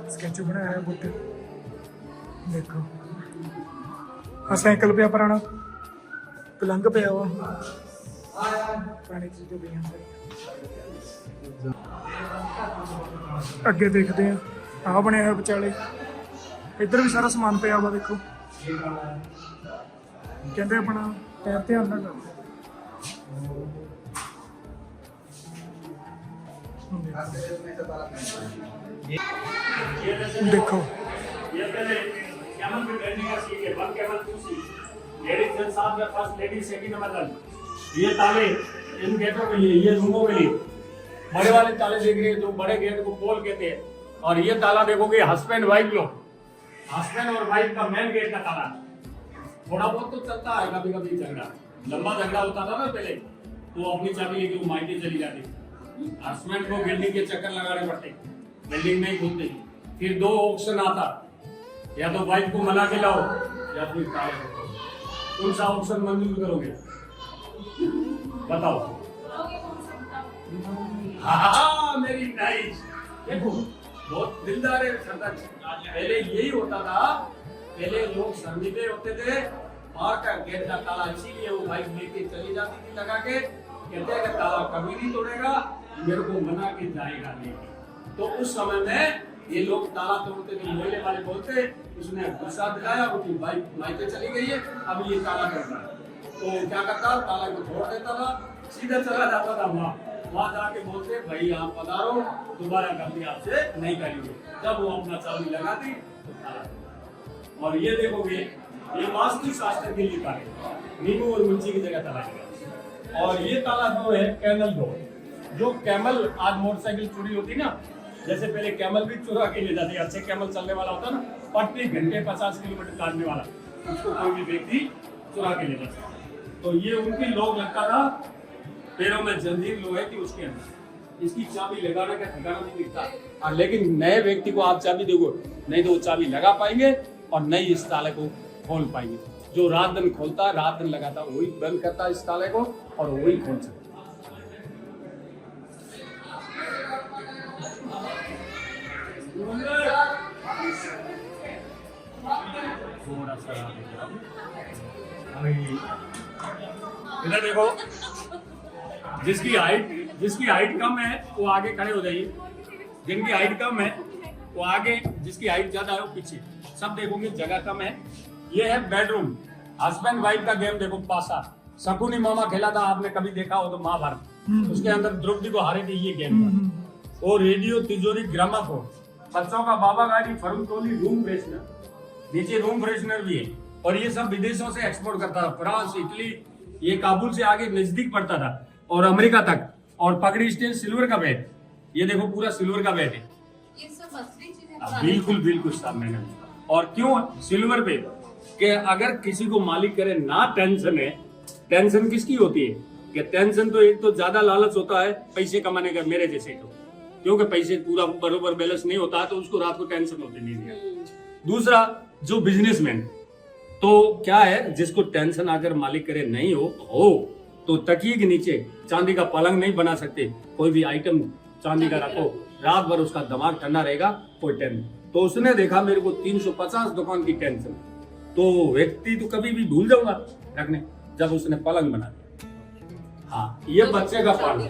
स्केच बनाया है बुत। देखो आ साइकिल पे पुराना, पलंग पे हुआ, पुरानी चीजें भी हैं। अगे देखते हैं आ बनया है विचाले, इधर भी सारा समान पे हुआ। देखो कहते अपना पैर ध्यान ना करो। देखो ये पहले कैमल पे बैठने का सीट है, 1 कैमल कुर्सी। लेडीज जन साथ में फर्स्ट लेडीज, सेकंड नंबर। ये ताले इन गेटों के लिए, ये रूमों के लिए बड़े वाले ताले देख रहे हैं, जो बड़े गेट को पोल कहते हैं। और ये ताला देखोगे हस्बैंड वाइफ लोग, हस्बैंड और वाइफ का मेन गेट का ताला। थोड़ा बहुत तो चलता है कभी कभी झगड़ा, लंबा झगड़ा होता था ना पहले, तो अपनी चाबी लेके वो मायके चली जाती। हस्बैंड को बिल्डिंग के चक्कर लगाने पड़ते, बिल्डिंग नहीं खुलती। फिर 2 ऑप्शन आता, या तो वाइफ को मना के लाओ या फिर ताले रखो। कौन सा ऑप्शन मंजूर करोगे बताओ? हाँ मेरी नाइस। देखो बहुत दिलदार है सरदार। पहले यही होता था, पहले लोग शर्मिंदे होते थे, बाहर का गेट का ताला, इसीलिए वो वाइफ लेके चली जाती थी लगा के। कहते हैं कि ताला कभी नहीं तोड़ेगा, मेरे को मना के जाएगा नहीं। तो उस समय में ये लोग ताला तोड़ते थे, मोहल्ले वाले बोलते, उसने गुस्सा दिलाया, उसकी वाइफ मायके चली गई है, अब ये ताला करना है। तो क्या करता, ताला को तोड़ देता था, सीधा चला जाता था वहाँ जाके बोलते, भाई आप पधारो, दोबारा गलती आपसे नहीं करेंगे। जब वो अपना चाबी लगाती तो ताला। और ये देखोगे ये वास्तु शास्त्र के लिए ताला है, नींबू और मिर्ची की जगह ताला है। और ये ताला जो है कैमल डोर, जो कैमल आज मोटरसाइकिल चोरी होती ना, जैसे पहले कैमल भी चुरा के ले जाते, अच्छे कैमल चलने वाला होता ना, प्रति घंटे 50 किलोमीटर काटने वाला, उसको कोई भी व्यक्ति चुरा के ले जाता। तो ये उनकी लोग लगता था, पैरों में जंजीर लोहे की उसके अंदर, इसकी चाबी लगाने का ठिकाना नहीं दिखता। और लेकिन नए व्यक्ति को आप चाबी दोगे नहीं तो वो चाबी लगा पाएंगे और नहीं इस ताले को खोल पाएंगे। जो रात दिन खोलता रात दिन लगाता वही बंद करता इस ताले को और वही खोल सकता। थोड़ा सा इधर देखो, जिसकी हाइट कम है वो आगे खड़े हो जाइए, जिनकी हाइट कम है वो आगे, जिसकी हाइट ज्यादा है वो पीछे। सब देखोगे जगह कम है। ये है बेडरूम, हस्बैंड वाइफ का गेम देखो, पासा शकुनी मामा खेला था, आपने कभी देखा हो तो महाभारत, उसके अंदर द्रौपदी को हारे थे ये गेम था। और रेडियो, तिजोरी, ग्रामाफोन, बच्चों का बाबा गाड़ी, फरूटोली, रूम फ्रेशनर, नीचे रूम फ्रेशनर भी है। और ये सब विदेशों से एक्सपोर्ट करता था, फ्रांस, इटली, ये काबुल से आगे नजदीक पड़ता था और अमेरिका तक। और पगड़ी स्टेज सिल्वर का बेड, ये देखो पूरा सिल्वर का बेड है। ये सब असली चीजें बिल्कुल बिल्कुल साहब मैंने। और क्यों सिल्वर बेड? कि अगर किसी को मालिक करे ना टेंशन है, टेंशन किसकी होती है? कि टेंशन तो एक तो ज्यादा लालच होता है पैसे कमाने का, मेरे जैसे को, क्योंकि पैसे पूरा बरोबर बैलेंस नहीं होता तो उसको रात को टेंशन होती नहीं। दूसरा जो बिजनेसमैन, तो क्या है जिसको टेंशन अगर मालिक करे नहीं हो तो तकिए के नीचे चांदी का पलंग नहीं बना सकते, कोई भी आइटम चांदी का रखो, रात भर उसका दिमाग ठंडा रहेगा, कोई टेंशन। तो उसने देखा मेरे को 350 दुकान की टेंशन, तो व्यक्ति तो कभी भी भूल जाऊंगा रखने, जब उसने पलंग बना दिया। हाँ, ये बच्चे का पालना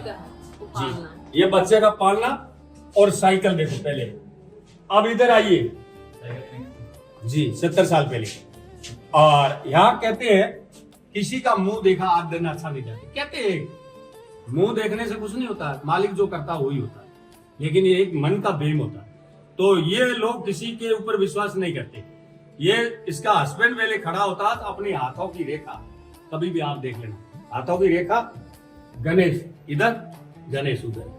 जी, ये बच्चे का पालना। और साइकिल देखो पहले, अब इधर आइए जी, 70 साल पहले। और यहाँ कहते हैं किसी का मुंह देखा 8 दिन अच्छा नहीं जाते, कहते हैं मुंह देखने से कुछ नहीं होता, मालिक जो करता वही होता है, लेकिन ये एक मन का भेम होता है। तो ये लोग किसी के ऊपर विश्वास नहीं करते। ये इसका हस्बैंड पहले खड़ा होता तो अपनी हाथों की रेखा, कभी भी आप देख लेना, हाथों की रेखा, गणेश इधर, गणेश उधर,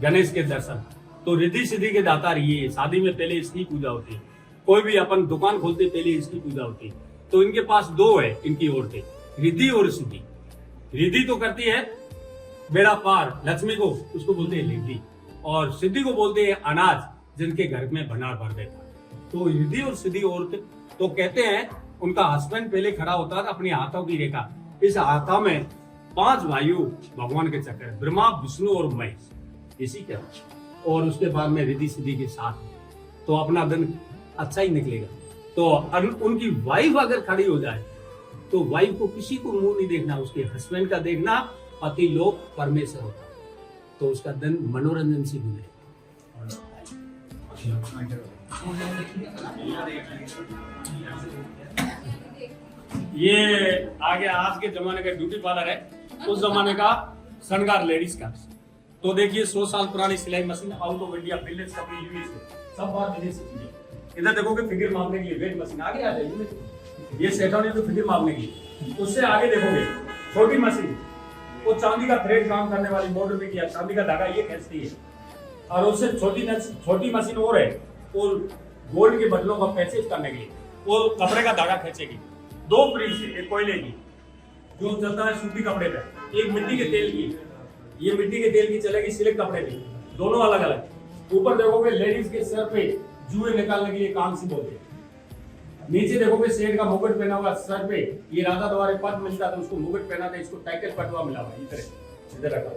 गणेश के दर्शन। तो रिद्धि सिद्धि के दाता ये, शादी में पहले इसकी पूजा होती है, कोई भी अपन दुकान खोलते पहले इसकी पूजा होती है। तो इनके पास दो है इनकी औरतें, रिद्धि और सिद्धि। रिद्धि तो करती है बेड़ा पार, लक्ष्मी को उसको बोलते हैं रिद्धि, और सिद्धि को बोलते हैं अनाज, जिनके घर में भंडार भर देता। तो रिद्धि और सिद्धि औरत, तो कहते हैं उनका हस्बैंड पहले खड़ा होता था अपनी हाथों की रेखा, इस हाथों में 5 वायु भगवान के चक्र, ब्रह्मा, विष्णु और महेश, इसी के। और उसके बाद में रिद्धि सिद्धि के साथ, तो अपना दिन अच्छा ही निकलेगा। तो उनकी वाइफ अगर खड़ी हो जाए तो वाइफ को किसी को मुंह नहीं देखना, उसके हस्बैंड का देखना, पति लोग परमेश्वर होता है, तो उसका दिन मनोरंजन से गुजरे। ये आगे आज के जमाने का ब्यूटी पार्लर है, उस जमाने का श्रृंगार लेडीज का। तो देखिए 100 साल पुरानी सिलाई machine, out of India, billions company, USA, सब बात विदेशी चीजें। इधर देखोगे फिगर मापने के लिए वेट मशीन, आगे आ जाइए, ये सेटों ने तो फिगर मापने की। उससे आगे देखोगे छोटी मशीन, वो चांदी का थ्रेड काम करने वाली, मोटर में किया चांदी का धागा ये खींचती है। और उससे छोटी मशीन और है, और गोल्ड के बटनों का पैसेज करने के लिए वो कपड़े का धागा खींचेगी। 2 फ्रिज से, एक कोयले की जो चलता है सूती कपड़े पे, एक मिट्टी के तेल की, ये मिट्टी के तेल की चलेगी सिल्क कपड़े पे, दोनों अलग अलग। ऊपर देखोगे लेडीज के सर पे जुए निकालने के लिए काम से बोलते हैं। नीचे देखोगे शेर का मुकुट पहना हुआ सर पे, ये राजा द्वारे पद मिलता था उसको मुकुट पहना था, इसको टाइटल पटवा मिला हुआ इधर रखा।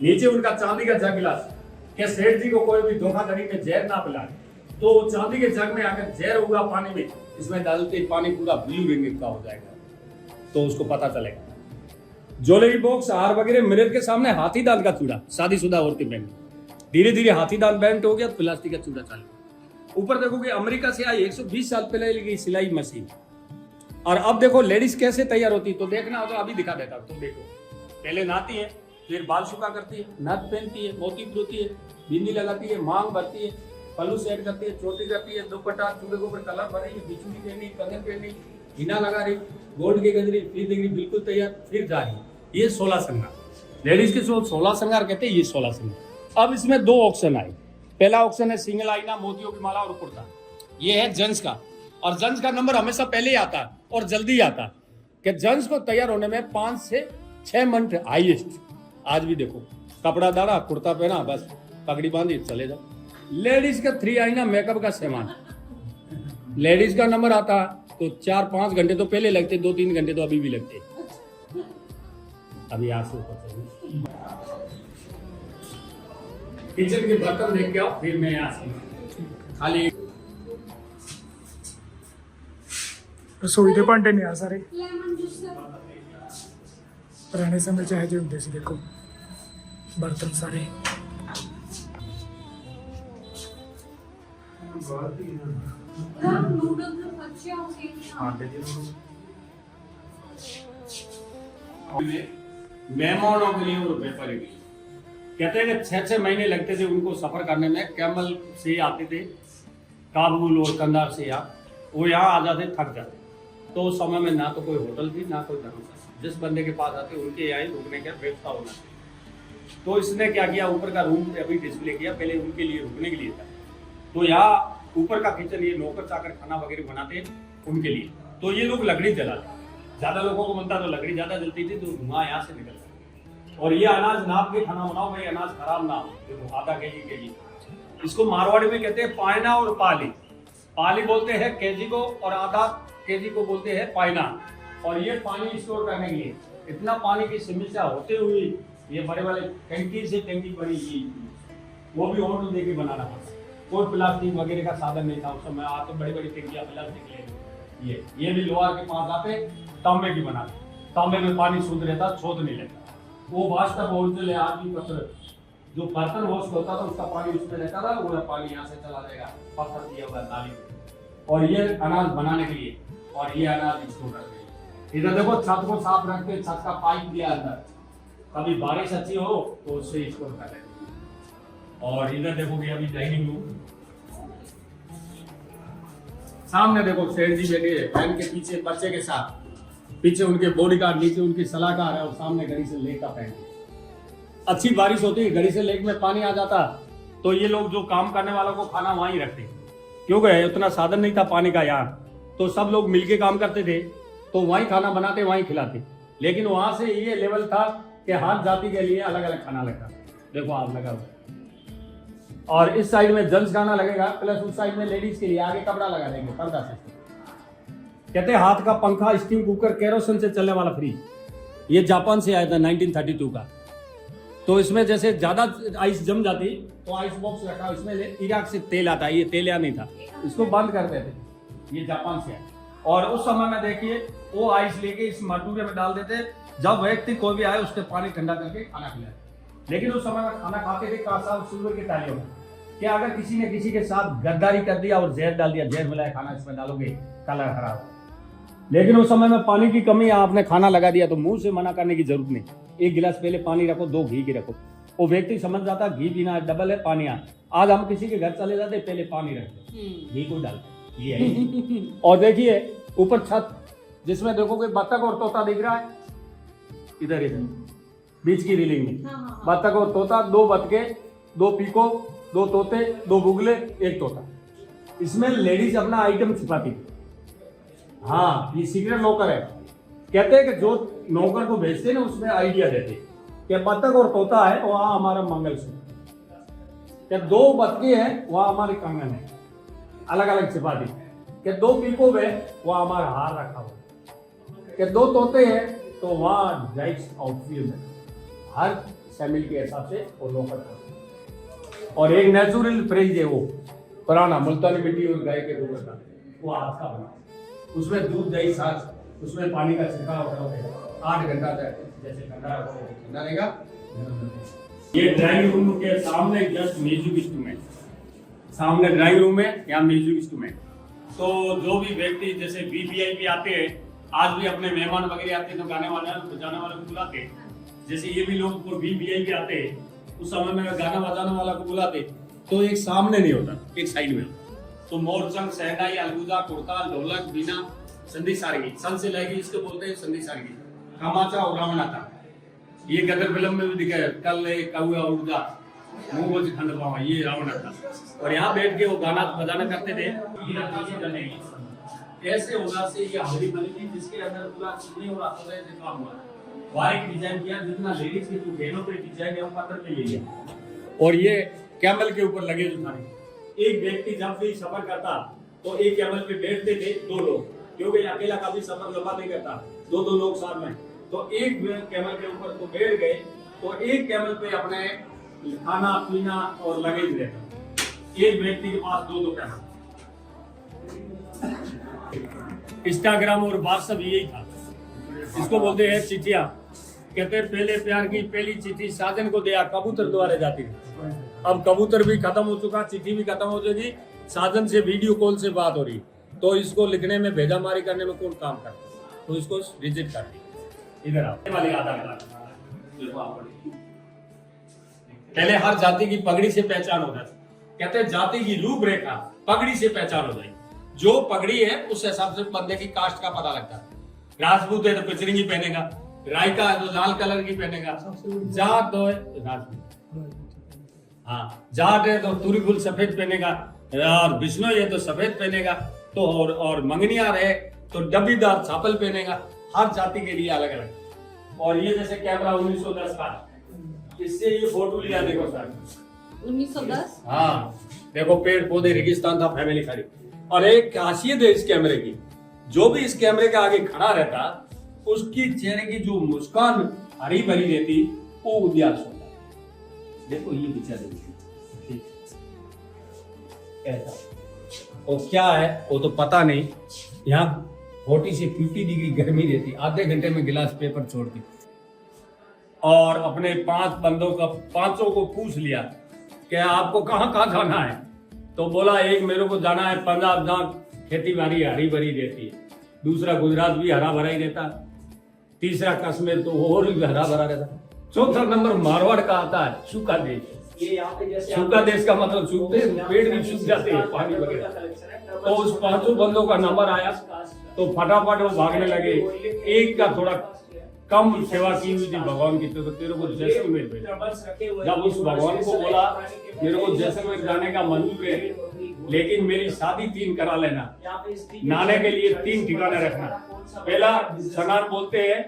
नीचे उनका चांदी का जग गिलास, क्या सेठ जी को कोई भी धोखाधड़ी में जहर ना पिलाए, तो चांदी के जग में अगर जहर होगा पानी में, इसमें डालते पानी पूरा ब्लू रिंग का हो जाएगा, तो उसको पता चलेगा। ज्वेलरी बॉक्स, हार वगैरह, मिरर के सामने हाथी दांत का चूड़ा, शादीशुदा औरतें पहनती, धीरे धीरे हाथी दांत बैंड हो गया, प्लास्टिक का चूड़ा चालू। ऊपर देखोगे अमेरिका से आई 120 साल पहले लगी सिलाई मशीन। और अब देखो लेडीज कैसे तैयार होती, तो देखना हो तो अभी दिखा देता हूं। तो देखो पहले नहाती है, फिर बाल सूखा करती है, नथ पहनती है, मोती पोती है, बिंदी लगाती है, मांग भरती है, पल्लू सेट करती है, चोटी करती है, दुपट्टा चूड़े के ऊपर कलर भरेगी, बिछुड़ी पहनी, कंगन पहनी, हिना लगा रही, गोल्ड की गजरी, फिर देगी बिल्कुल तैयार, फिर जा रही। ये 16 श्रृंगार लेडीज के 16 श्रृंगार कहते हैं, ये 16 श्रृंगार। अब इसमें 2 ऑप्शन आए। पहला ऑप्शन है सिंगल आईना, मोतियों की माला और कुर्ता। ये है जेंट्स का, और जेंट्स का नंबर हमेशा पहले ही आता है और जल्दी आता है कि जेंट्स को तैयार होने में 5 से 6 मिनट हाईएस्ट। आज भी देखो, कपड़ा डाला, कुर्ता पहना, बस पगड़ी बांधी, चले जाओ। लेडीज का 3 आईना, मेकअप का सामान। लेडीज का नंबर आता तो 4-5 घंटे तो पहले लगते, 2-3 घंटे तो अभी भी लगते। अभी यहाँ से ऊपर चलिए, किचन के बर्तन देख के आओ, फिर मैं यहाँ से खाली रसोई के भांडे ने आ सारे लेमन जूस पुराने समय चाहे जो होंगे सी। देखो बर्तन सारे नूडल्स अच्छे होते हैं। मेहमानों के लिए और व्यापारी के लिए कहते हैं कि 6-6 महीने लगते थे उनको सफर करने में। कैमल से आते थे, काबुल और कंधार से, वो यहाँ आ जाते, थक जाते। तो उस समय में ना तो कोई होटल थी, ना कोई धर्मशाला। जिस बंदे के पास आते उनके यहाँ ही रुकने का व्यवस्था होना चाहिए। तो इसने क्या किया, ऊपर का रूम अभी डिस्प्ले किया, पहले उनके लिए रुकने के लिए था। तो यहाँ ऊपर का किचन, ये नौकर चाकर खाना वगैरह बनाते उनके लिए। तो ये लोग लकड़ी जलाते, ज्यादा लोगों को बनता तो लकड़ी ज्यादा जलती थी, तो धुआं यहाँ से निकलता। और ये अनाज नाप के खाना बनाओ भाई, अनाज खराब ना हो। देखो आधा केजी। इसको मारवाड़ी में कहते हैं पायना और पाली। पाली बोलते हैं केजी को, और आधा केजी को बोलते हैं पायना। और ये पानी स्टोर करने के लिए, इतना पानी की समस्या होते हुए ये बड़े बड़े टंकी से टंकी बनी की, वो भी ऑर्डर देके बनाना पड़ता। कोई प्लास्टिक वगैरह का साधन नहीं था उस समय। आज तो बड़ी बड़ी टंकियां प्लास्टिक ले, ये भी लोहार के पास आते, तांबे की बनाते। तांबे में पानी शुद्ध रहता, छोद नहीं लगता। वो वास्तव ओरिजिनल है। आज भी पत्थर जो बर्तन वॉश होता था उसका पानी उसमें रहता था, वो पानी यहाँ से चला जाएगा, पत्थर दिया हुआ नाली। और ये अनाज बनाने के लिए, और ये अनाज स्टोर करते हैं। इधर देखो छत को साफ रखते, छत का पाइप दिया अंदर, कभी बारिश अच्छी हो तो उससे स्टोर कर लेते। और इधर देखोगे अभी डाइनिंग रूम, सामने देखो सेठ जी बैठे हैं फैन के पीछे बच्चे के साथ, पीछे उनके बॉडीगार्ड, नीचे उनकी सलाहकार है, और सामने घड़ी से लेक का फैन। अच्छी बारिश होती है, घड़ी से लेक में पानी आ जाता, तो ये लोग जो काम करने वालों को खाना वहीं रखते, क्योंकि उतना साधन नहीं था पानी का यहाँ। तो सब लोग मिलके काम करते थे, तो वहीं खाना बनाते, वहीं खिलाते। लेकिन वहां से ये लेवल था कि हर जाति के लिए अलग अलग खाना लगता। देखो आप लगा हुआ, और इस साइड में जेंट्स खाना लगेगा, प्लस उस साइड में लेडीज के लिए आगे कपड़ा लगा देंगे पर्दा से। कहते हैं हाथ का पंखा, स्टीम कुकर, केरोसिन से चलने वाला फ्रिज, ये जापान से आया था 1932 का। तो इसमें जैसे ज्यादा आइस जम जाती तो आइस बॉक्स रखा, इसमें इराक से तेल आता है, ये तेल या नहीं था, इसको बंद कर देते, ये जापान से आया। और उस समय में देखिए वो आइस लेके इस मटूरे में डाल देते, जब व्यक्ति कोई भी आए उसके पानी ठंडा करके खाना खिलाए। लेकिन उस समय में खाना खाते थे कांसा और सिल्वर के थालियों में। क्या अगर किसी ने किसी के साथ गद्दारी कर दिया और जहर डाल दिया, जहर मिलाया खाना इसमें डालोगे, कलर खराब। लेकिन उस समय में पानी की कमी, आपने खाना लगा दिया तो मुंह से मना करने की जरूरत नहीं। 1 गिलास पहले पानी रखो, 2 घी की रखो, वो व्यक्ति समझ जाता घी पीना डबल है पानी आ। आज हम किसी के घर चले जाते, पहले पानी रखते, घी को डालते, ये है। और देखिए ऊपर छत, जिसमें देखोगे बत्तख और तोता दिख रहा है, इधर बीच की रेलिंग में बत्तख और तोता, 2 बतके, 2 पीको, 2 तोते, 2 बुगले, 1 तोता। इसमें लेडीज अपना आइटम छिपाती। हाँ, ये सीक्रेट नौकर है। कहते हैं कि जो नौकर को भेजते ना उसमें आइडिया देते कि बत्तख और तोता है वहां हमारा मंगलसूत्र, क्या 2 बतके हैं वहां हमारे कंगन है, अलग अलग छिपाती। कि 2 पीको में वहां हमारा हार रखा हुआ, कि 2 तोते हैं तो वहां जाइस आउटफील्ड है, हर फैमिली के हिसाब से वो नौकर। और एक नेचुरल फ्रिज है, वो पुराना मुल्तानी मिट्टी और गाय के गोबर का, वो हाथ का बना, उसमें दूध दही छाछ, उसमें पानी का छिड़काव होता 8 घंटा तक, जैसे ठंडा रहेगा। ये ड्राइंग रूम के सामने जस्ट म्यूजिक इंस्ट्रूमेंट, सामने ड्राइंग रूम है, यहाँ म्यूजिक इंस्ट्रूमेंट। तो जो भी व्यक्ति जैसे वीवीआईपी आते हैं, आज भी अपने मेहमान वगैरह आते हैं तो गाने वाले बजाने वाले को बुलाते हैं। जैसे ये भी लोग वीवीआईपी आते हैं, उस समय में गाना बजाने वाला को बुलाते, तो एक सामने नहीं होता, एक साइड में होता। तो मोरचंग, सहनाई, अलगुजा, कुर्ता, ढोलक, बीना, संधि सारंगी, सन से लगी इसको बोलते हैं संधि सारंगी, कामाचा और रावणाता। ये गदर फिल्म में भी दिखा है, कल कौआ उड़दा मुंह बोझ खंड पावा, ये रावणाता। और यहाँ बैठ के वो गाना बजाना करते थे। ऐसे होना से ये हमारी बनी थी, जिसके अंदर पूरा चिकनी और आसपास से काम हुआ, बारीक डिजाइन किया, जितना लेडीज के जो गहनों पे डिजाइन है वो पत्थर पे ले लिया। और ये कैमल के ऊपर लगे जो थाने, एक व्यक्ति जब भी सफर करता तो एक कैमल पे बैठते थे 2 लोग, क्योंकि अकेला कभी सफर लंबा नहीं करता, 2-2 लोग साथ में। तो एक कैमल के ऊपर तो बैठ गए, तो एक कैमल पे अपने खाना पीना और लगेज रहता, एक व्यक्ति के पास 2-2 कैमल। इंस्टाग्राम और व्हाट्सएप यही था, इसको बोलते हैं चिट्ठियां। कहते हैं पहले प्यार की पहली चिट्ठी साजन को दिया, कबूतर द्वारे जाती थी। अब कबूतर भी खत्म हो चुका, चिट्ठी भी खत्म हो जाएगी, साजन से वीडियो कॉल से बात हो रही, तो इसको लिखने में भेजामारी करने में कौन काम करता, तो इसको रिजेक्ट कर दी। इधर आओ वाली आधार कार्ड। पहले हर जाति की पगड़ी से पहचान हो जाती, कहते हैं जाति की रूपरेखा पगड़ी से पहचान हो जाएगी। जो पगड़ी है उस हिसाब से बंदे की कास्ट का पता लगता है। राजपूत है तो पिचरिंगी पहनेगा, रायका है तो लाल कलर की पहनेगा, जाट तो राजपूत, हाँ जाट है तो तुरी फुल सफेद पहनेगा, और विष्णु है तो सफेद पहनेगा, तो और मंगनियार है तो डब्बीदार छापल पहनेगा। हर जाति के लिए अलग अलग। और ये जैसे कैमरा 1910 का, इससे ये फोटो लिया, देखो सर 1910। हाँ देखो पेड़ पौधे रेगिस्तान था, फैमिली खड़ी। और एक खासियत है इस कैमरे की, जो भी इस कैमरे के आगे खड़ा रहता उसकी चेहरे की जो मुस्कान हरी भरी रहती वो उद्यास होता। देखो ये बेचारे ऐसा, और क्या है वो तो पता नहीं। यहाँ 40 से 50 डिग्री गर्मी रहती, आधे घंटे में गिलास पेपर छोड़ती। और अपने 5 बंदों का 5 को पूछ लिया कि आपको कहाँ कहाँ जाना है, तो बोला एक मेरे को जाना है पंजाब, जहाँ खेती बाड़ी हरी भरी रहती है, दूसरा गुजरात भी हरा भरा ही रहता, तीसरा कश्मीर तो और भी हरा भरा रहता, चौथा नंबर मारवाड़ का आता है सूखा देश। ये यहाँ पे जैसे सूखा देश का मतलब सूखते पेड़ भी सूख जाते हैं पानी वगैरह। तो उस 5 बंदों का नंबर आया तो फटाफट वो भागने लगे। एक का थोड़ा कम सेवा की हुई थी भगवान की, तो तेरे को जैसलमेर भेजा। जब उस भगवान को बोला मेरे को जैसलमेर जाने का मंजूर है, लेकिन मेरी शादी 3 करा लेना, नहाने के लिए 3 ठिकाने रखना। पहला स्नान बोलते हैं,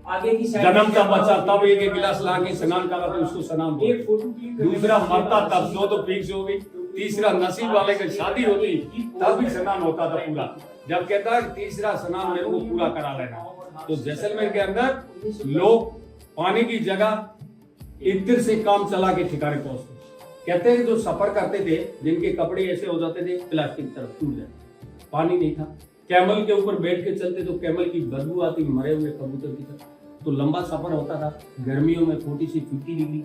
आगे की जन्म का बच्चा तब एक गिलास ला के स्नान करा तो उसको स्नान बोलते। दूसरा मरता तब 2 तो फिक्स हो गई। तीसरा नसीब वाले की शादी होती तब भी स्नान होता था पूरा। जब कहता है तीसरा स्नान मेरे को पूरा करा लेना, तो जैसलमेर के अंदर लोग पानी की जगह इधर से काम चला के ठिकाने पहुंचते। कहते हैं जो सफर करते थे जिनके कपड़े ऐसे हो जाते थे प्लास्टिक तरफ टूट जाते, पानी नहीं था, कैमल के ऊपर बैठ के चलते तो कैमल की बदबू आती मरे हुए कबूतर की तरह। तो लंबा सफर होता था गर्मियों में 40 से 50 डिग्री।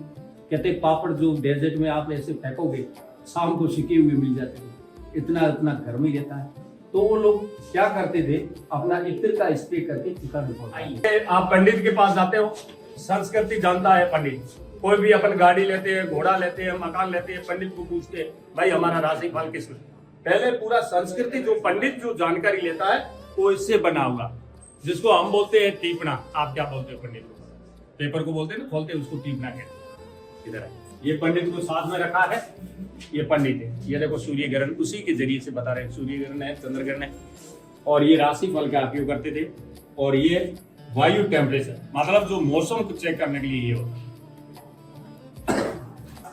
कहते पापड़ जो डेजर्ट में आप ऐसे फेंकोगे शाम को सिके हुए मिल जाते थे, इतना इतना गर्मी रहता है। तो वो लोग क्या करते थे, अपना इत्र का स्प्रे करके ठिकाने पहुंचाते। आप पंडित के पास जाते हो, संस्कृति जानता है पंडित, कोई भी अपन गाड़ी लेते हैं, घोड़ा लेते हैं, मकान लेते हैं, पंडित को पूछते हैं भाई हमारा राशि फल किस में। पहले पूरा संस्कृति जो पंडित जो जानकारी लेता है वो इससे बना हुआ, जिसको हम बोलते हैं टीपना। आप क्या बोलते हो पंडित को? पेपर को बोलते हैं ना, खोलते हैं उसको टीपना कहते हैं। इधर है ये पंडित को साथ में रखा है, ये पंडित है। ये देखो सूर्य ग्रहण उसी के जरिए से बता रहे हैं, सूर्य ग्रहण है, चंद्र ग्रहण है। और ये राशि फल का उपयोग करते थे। और ये वायु टेम्परेचर मतलब जो मौसम को चेक करने के लिए ये होता।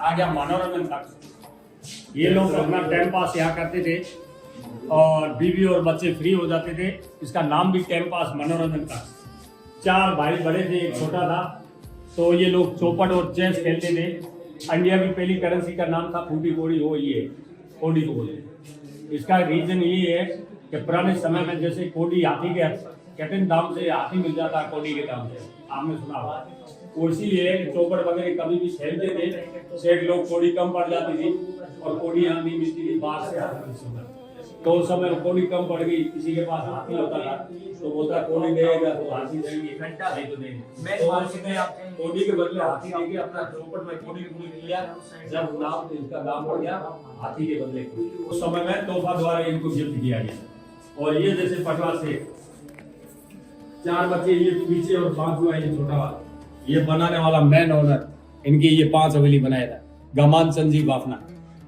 आ गया मनोरंजन कक्ष। ये लोग अपना टाइम पास यहाँ करते थे और बीवी और बच्चे फ्री हो जाते थे। इसका नाम भी टाइम पास मनोरंजन कक्ष। 4 भाई बड़े थे, एक छोटा था। तो ये लोग चौपट और चेस खेलते थे। इंडिया की पहली करेंसी का नाम था फूटी कोड़ी, वो ये कोडी को बोलते। इसका रीजन ये है कि पुराने समय में जैसे कोडी हाथी के कहते हैं दाम से हाथी मिल जाता कोडी के दाम से, आपने सुना होगा। इसीलिए चौपट वगैरह कभी भी खेलते थे, सेठ लोग कोडी कम पड़ जाती थी और कोडी यहाँ नहीं मिलती थी, बाहर से आती थी। तो उस समय कोड़ी कम पड़ गई, किसी के पास हाथी होता था तो बोलता कोड़ी देगा तो हाथी देंगे, नहीं तो देंगे। तो कोड़ी के बदले हाथी देके अपना चौपट में कोड़ी लिया। जब नाम इसका दाम बढ़ गया हाथी के बदले उस समय में तोहफा द्वारा इनको गिफ्ट किया गया। और ये जैसे पटवा से 4 बच्चे ये पीछे और 5वां ये छोटा वाला, ये बनाने वाला मेन ओनर, इनकी ये 5 हवेली बनाया था, गमान संजीव बाफना।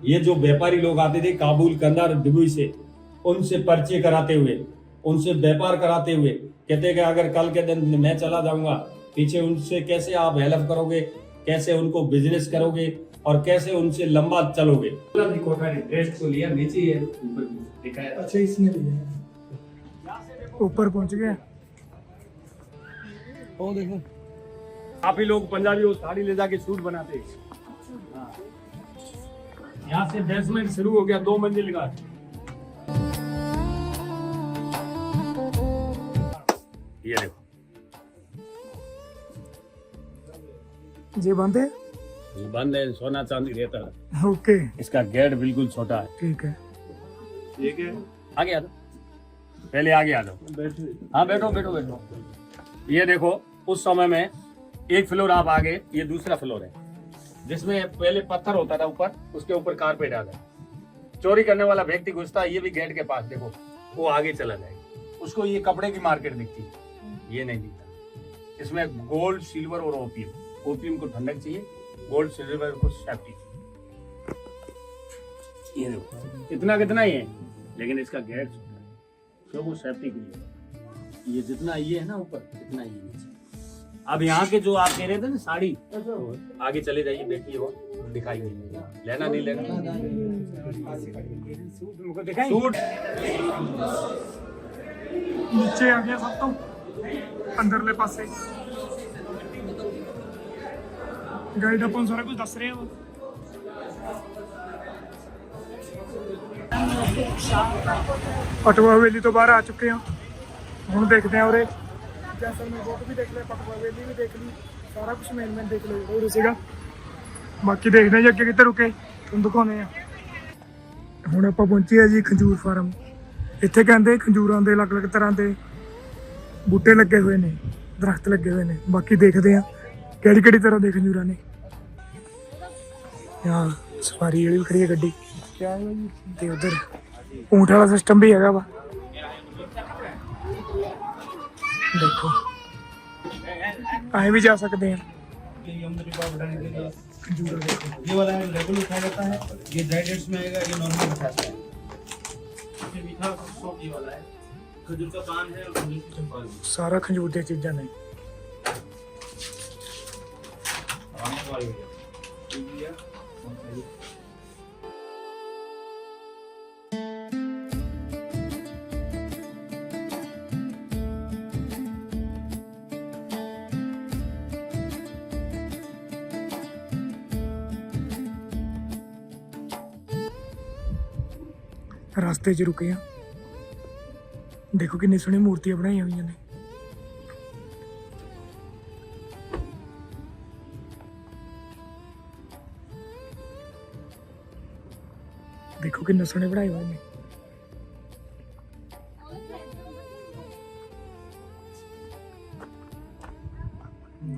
ये जो व्यापारी लोग आते थे काबुल, कंधार, दुबई से, उनसे परिचय कराते हुए, उनसे व्यापार कराते हुए कहते कि अगर कल के दिन मैं चला जाऊंगा पीछे, उनसे कैसे आप हेल्प करोगे, कैसे उनको बिजनेस करोगे और कैसे उनसे लंबा चलोगे। ड्रेस को लिया नीचे है, ऊपर दिखाया। अच्छा इसने लिया, ऊपर पहुंच गए। ओ देखो आप ही लोग पंजाबी वो साड़ी ले जाके सूट बनाते हैं। यहाँ से बेसमेंट शुरू हो गया 2 मंजिल का। ये देखो जी बंद है। ये बंद है, सोना चांदी रहता है। ओके इसका गेट बिल्कुल छोटा है। ठीक है। ठीक है, आगे आ जाओ, पहले आगे आ जाओ। हाँ बैठो बैठो बैठो। ये देखो उस समय में एक फ्लोर आप आगे, ये दूसरा फ्लोर है जिसमें पहले पत्थर होता था ऊपर, उसके ऊपर कारपेट आ गया। चोरी करने वाला व्यक्ति घुसता है, ये भी गेट के पास देखो, वो आगे चला जाएगा, उसको ये कपड़े की मार्केट दिखती है, ये नहीं दिखता। इसमें गोल्ड, सिल्वर और ओपियम। ओपियम को ठंडक चाहिए, गोल्ड सिल्वर को सेफ्टी। ये देखो इतना कितना ही है, लेकिन इसका गेट तो वो सेफ्टी के लिए। ये जितना ये है ना ऊपर, इतना ही नीचे। अब यहाँ के जो आप कह रहे थे ना साड़ी, आगे चले जाइए, देखिए वो दिखाई नहीं, लेना नहीं लेना सूट। नीचे आ गया सब तो अंदरले पासे गाइड अपन सारा कुछ दस रहे हैं। पटवा हवेली तो बाहर आ चुके हैं, हम देखते हैं। और जैसलमेर फोर्ट भी देख लिया, पटवा हवेली भी देख ली, सारा कुछ मेन देख लिया और उसीगा बाकी देखते हैं जी अगे कितने रुके तुम दिखाने हैं। ਹੁਣ ਆਪਾਂ ਪਹੁੰਚੇ ਆ ਜੀ ਖੰਜੂਰ ਫਾਰਮ। ਇੱਥੇ ਕਹਿੰਦੇ ਖੰਜੂਰਾਂ ਦੇ ਅਲੱਗ-ਅਲੱਗ ਤਰ੍ਹਾਂ ਦੇ ਬੂਟੇ ਲੱਗੇ ਹੋਏ ਨੇ, ਦਰਖਤ ਲੱਗੇ ਹੋਏ ਨੇ। ਬਾਕੀ ਦੇਖਦੇ ਆ ਕਿਹੜੀ ਤਰ੍ਹਾਂ ਦੇ ਖੰਜੂਰਾਂ ਨੇ। ਯਾਰ ਸਫਾਰੀ ਵਾਲੀ ਵੀ ਖੜੀ ਹੈ ਗੱਡੀ ਤੇ ਉਧਰ ਊਂਠ ਵਾਲਾ ਸਿਸਟਮ ਵੀ ਹੈਗਾ ਵਾ। ਦੇਖੋ ਆਏ भी जा सकते हैं। खंजूर देखो, ये वाला है रेगुलर खाया जाता है, ये ड्राई डेट्स में आएगा, ये नॉर्मल में खाता है। ये मीठा सॉफ्ट ये वाला है, खजूर का पान है और खजूर की चंपा है। सारा खंजूर दी चीज़ां ने। आने वाली है ठीक है। रास्ते च रुके हैं, देखो कितनी सोहनी मूर्तियां बनाई हुई ने। देखो कितने सोहने बनाए हुए ने।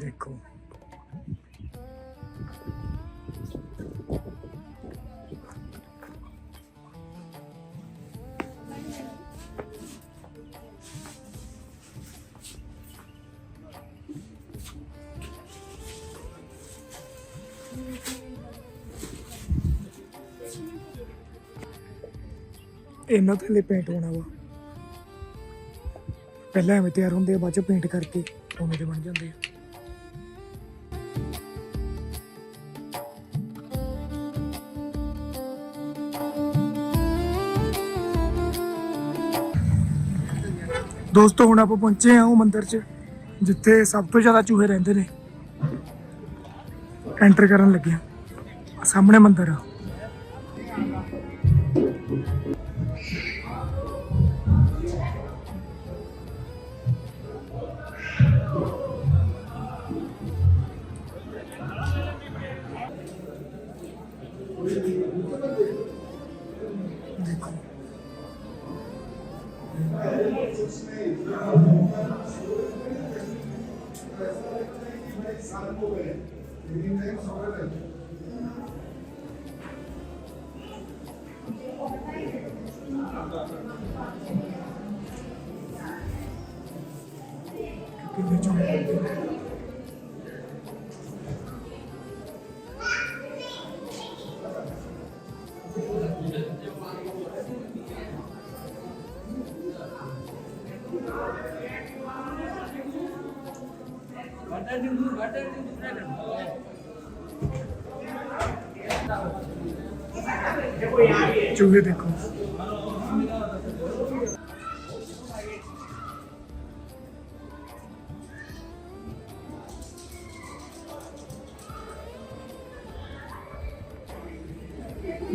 देखो ਇਹਨਾਂ ਤੇ पेंट होना वा, पहले एवं तैयार होंगे, बाद पेंट करके उन्हें ते बन जाते हैं। दोस्तों हुण आप पहुंचे हैं वो मंदिर च जिथे सब तो ज़्यादा चूहे रहते हैं। एंटर करन लगे सामने मंदिर आ। देखो कितने चूहे पड़ते हैं। चूहे देखो,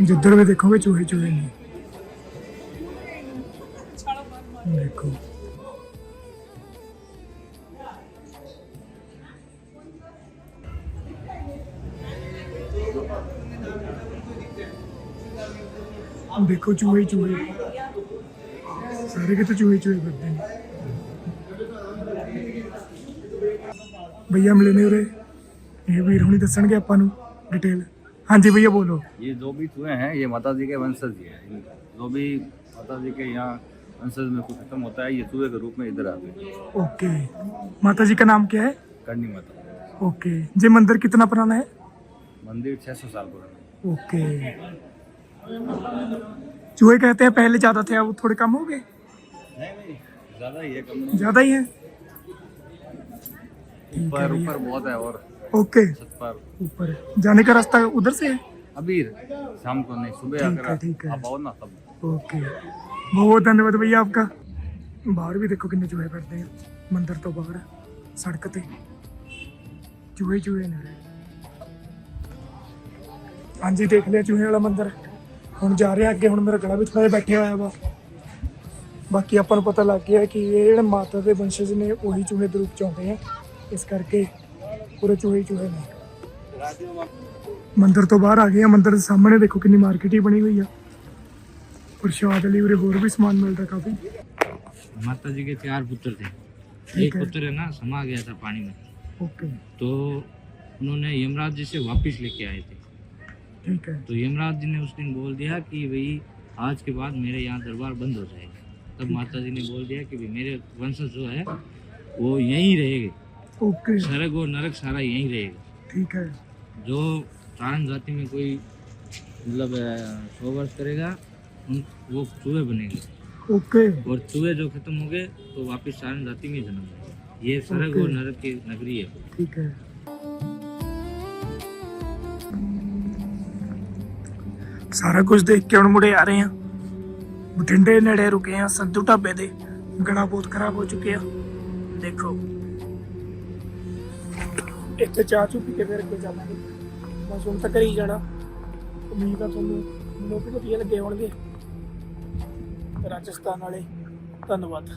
जिधर भी देखोगे चूहे चूहे नहीं। देखो देखो चूहे चूहे, सारे के तो चूहे चूहे करते हैं। भैया मिले ने उरे, ये वीर हुणी दसणगे आपां नूं डिटेल। हाँ जी भैया बोलो। ये जो भी चूहे हैं ये माता जी के वंशज ही हैं। जो भी माता जी के यहाँ वंशज में कुछ खत्म होता है ये चूहे के रूप में इधर आते हैं। ओके, माता जी का नाम क्या है? करनी माता। ओके, ये मंदिर कितना पुराना है? मंदिर 600 साल पुराना। ओके, चूहे कहते हैं पहले ज्यादा थे, अब थोड़े कम हो गए? नहीं ज्यादा ही है, कम नहीं। ज्यादा ही है। ऊपर ऊपर बहुत है और ओके, छत पर ऊपर जाने का रास्ता उधर से है? अभी शाम को नहीं, सुबह ठीक है। अगर आप आओ ना तब। ओके, बहुत धन्यवाद भैया आपका। बाहर भी देखो कितने चूहे फिरते हैं, मंदिर तो बाहर सड़क ते चूहे चूहे ने। हाँ जी, देख लिया चूहे वाला मंदिर। ਹੁਣ ਜਾ ਰਹੇ ਅੱਗੇ। ਹੁਣ ਮੇਰਾ ਗਲਾ ਵੀ ਥੋੜਾ ਜਿਹਾ ਬੈਠਿਆ ਹੋਇਆ ਵਾ। ਬਾਕੀ ਆਪਾਂ ਨੂੰ ਪਤਾ ਲੱਗ ਗਿਆ ਕਿ ਇਹ ਜਿਹੜੇ ਮਾਤਾ ਦੇ ਵੰਸ਼ਜ ਨੇ ਉਹੀ ਚੂਹੇ ਦੇ ਰੂਪ ਚ ਆਉਂਦੇ ਆ, ਇਸ ਕਰਕੇ ਪੂਰੇ ਚੂਹੇ ਚੂਹੇ ਨੇ। ਮੰਦਿਰ ਤੋਂ ਬਾਹਰ ਆ ਗਏ ਆ। ਮੰਦਿਰ ਦੇ ਸਾਹਮਣੇ ਦੇਖੋ ਕਿੰਨੀ ਮਾਰਕੀਟ ਹੀ ਬਣੀ ਹੋਈ ਆ। ਪ੍ਰਸ਼ਾਦ ਲਈ ਉਰੇ ਹੋਰ ਵੀ ਸਮਾਨ ਮਿਲਦਾ ਕਾਫੀ। माता जी के 4 पुत्र थे। ठीक एक है। पुत्र है ना समा गया था पानी में, ओके, तो उन्होंने यमराज जी से वापस लेके आए थे। ठीक है। तो यमराज जी ने उस दिन बोल दिया कि भाई आज के बाद मेरे यहाँ दरबार बंद हो जाएगा। तब माता जी ने बोल दिया कि भाई मेरे वंशज जो है वो यहीं रहेंगे, ओके, स्वर्ग और नरक सारा यहीं रहेगा। ठीक है। जो सारण जाति में कोई मतलब 100 वर्ष करेगा वो चूहे बनेंगे, ओके, और चूहे जो खत्म हो गए तो वापस सारण जाति में जन्म लेंगे। ये स्वर्ग ओके। और नरक की नगरी है। ठीक है। ਸਾਰਾ ਕੁਝ ਦੇਖ ਕੇ ਹੁਣ ਮੁੜੇ ਆ ਰਹੇ ਆ। ਬਠਿੰਡੇ ਨੇੜੇ ਰੁਕੇ ਆ ਸੰਧੂ ਢਾਬੇ ਦੇ। ਗਲਾ ਬਹੁਤ ਖਰਾਬ ਹੋ ਚੁੱਕਿਆ, ਦੇਖੋ। ਇੱਥੇ ਚਾਹ ਚੂ ਪੀ ਕੇ ਫਿਰ ਅੱਗੇ ਜਾਵਾਂਗੇ। ਬਸ ਹੁਣ ਤਾਂ ਘਰੇ ਹੀ ਜਾਣਾ। ਉਮੀਦ ਆ ਤੁਹਾਨੂੰ ਮੈਨੂੰ ਵੀ ਵਧੀਆ ਲੱਗੇ ਹੋਣਗੇ ਰਾਜਸਥਾਨ ਵਾਲੇ। ਧੰਨਵਾਦ।